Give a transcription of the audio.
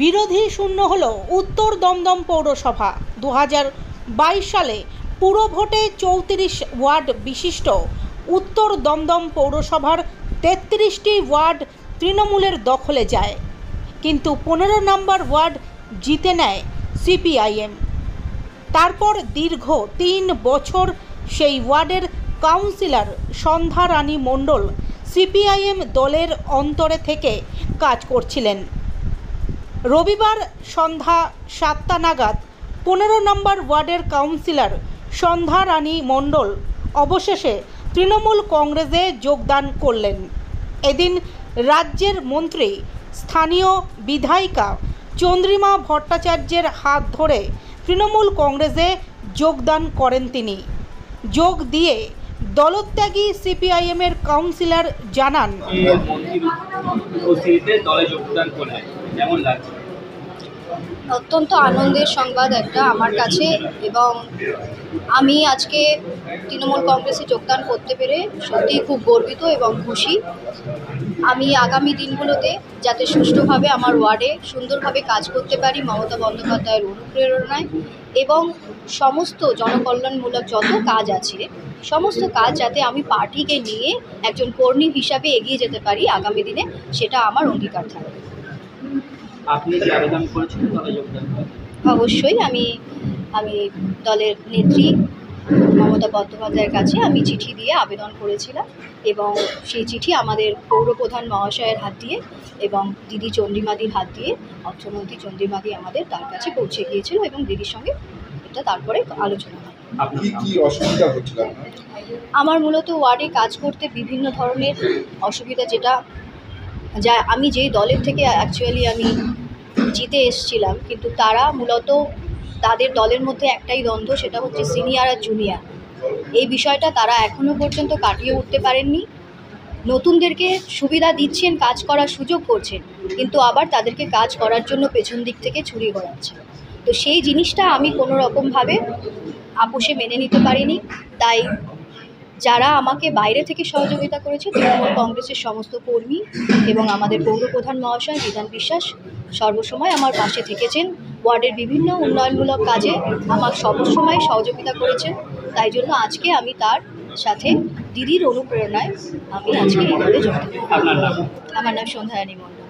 বিরোধী শূন্য হলো উত্তর দমদম পৌরসভা। 2022 সালে পুরো ভোটে 34 ওয়ার্ড বিশিষ্ট উত্তর দমদম পৌরসভার 33টি ওয়ার্ড তৃণমূলের দখলে যায়, কিন্তু 15 নম্বর ওয়ার্ড জিতে নেয় সিপিআইএম। তারপর দীর্ঘ 3 বছর সেই ওয়ার্ডের কাউন্সিলর সন্ধ্যা রানী মণ্ডল সিপিআইএম দলের অন্তরে থেকে কাজ করছিলেন। রবিবার সন্ধ্যা 7টা নাগাদ 15 নম্বর ওয়ার্ডের কাউন্সিলর সন্ধ্যা রানী মণ্ডল অবশেষে তৃণমূল কংগ্রেসে যোগদান করলেন। এদিন রাজ্যের মন্ত্রী স্থানীয় বিধায়িকা চন্দ্রিমা ভট্টাচার্যের হাত ধরে তৃণমূল কংগ্রেসে যোগদান করেন তিনি। যোগ দিয়ে দলত্যাগী সিপিআইএমের কাউন্সিলর জানান, অত্যন্ত আনন্দের সংবাদ একটা আমার কাছে, এবং আমি আজকে তৃণমূল কংগ্রেসে যোগদান করতে পেরে সত্যিই খুব গর্বিত এবং খুশি। আমি আগামী দিনগুলোতে যাতে সুষ্ঠুভাবে আমার ওয়ার্ডে সুন্দরভাবে কাজ করতে পারি মমতা বন্দ্যোপাধ্যায়ের অনুপ্রেরণায়, এবং সমস্ত জনকল্যাণমূলক যত কাজ আছে সমস্ত কাজ যাতে আমি পার্টিকে নিয়ে একজন কর্মী হিসাবে এগিয়ে যেতে পারি আগামী দিনে, সেটা আমার অঙ্গীকার থাকবে। আপনি কি আবেদন করেছিলেন দলে যোগদান করতে? অবশ্যই আমি দলের নেত্রী মমতা বন্দ্যোপাধ্যায়ের কাছে আমি চিঠি দিয়ে আবেদন করেছিলাম, এবং সেই চিঠি আমাদের পৌরপ্রধান মহাশয়ের হাত দিয়ে এবং দিদি চন্দ্রিমাদির হাত দিয়ে, অর্থমন্ত্রী চন্দ্রিমাদি আমাদের তার কাছে পৌঁছে গিয়েছিল, এবং দিদির সঙ্গে এটা তারপরে আলোচনা হয়। কি অসুবিধা হচ্ছিল? আমার মূলত ওয়ার্ডে কাজ করতে বিভিন্ন ধরনের অসুবিধা, যা আমি যেই দলের থেকে অ্যাকচুয়ালি আমি জিতে এসেছিলাম, কিন্তু তারা মূলত তাদের দলের মধ্যে একটাই দ্বন্দ্ব, সেটা হচ্ছে সিনিয়র আর জুনিয়র। এই বিষয়টা তারা এখনও পর্যন্ত কাটিয়ে উঠতে পারেননি। নতুনদেরকে সুবিধা দিচ্ছেন, কাজ করার সুযোগ করছেন, কিন্তু আবার তাদেরকে কাজ করার জন্য পেছন দিক থেকে ছুরি ঘোরাচ্ছে। তো সেই জিনিসটা আমি কোনো রকমভাবে আপোষে মেনে নিতে পারিনি। তাই যারা আমাকে বাইরে থেকে সহযোগিতা করেছে, তৃণমূল কংগ্রেসের সমস্ত কর্মী এবং আমাদের পৌরপ্রধান মহাশয় বিধান বিশ্বাস সর্বসময় আমার পাশে থেকেছেন। ওয়ার্ডের বিভিন্ন উন্নয়নমূলক কাজে আমার সবসময় সহযোগিতা করেছেন। তাই জন্য আজকে আমি তার সাথে দিদির অনুপ্রেরণায় আমি আজকে এই দলে যোগ দিই। আমার নাম সন্ধ্যা রানী মণ্ডল।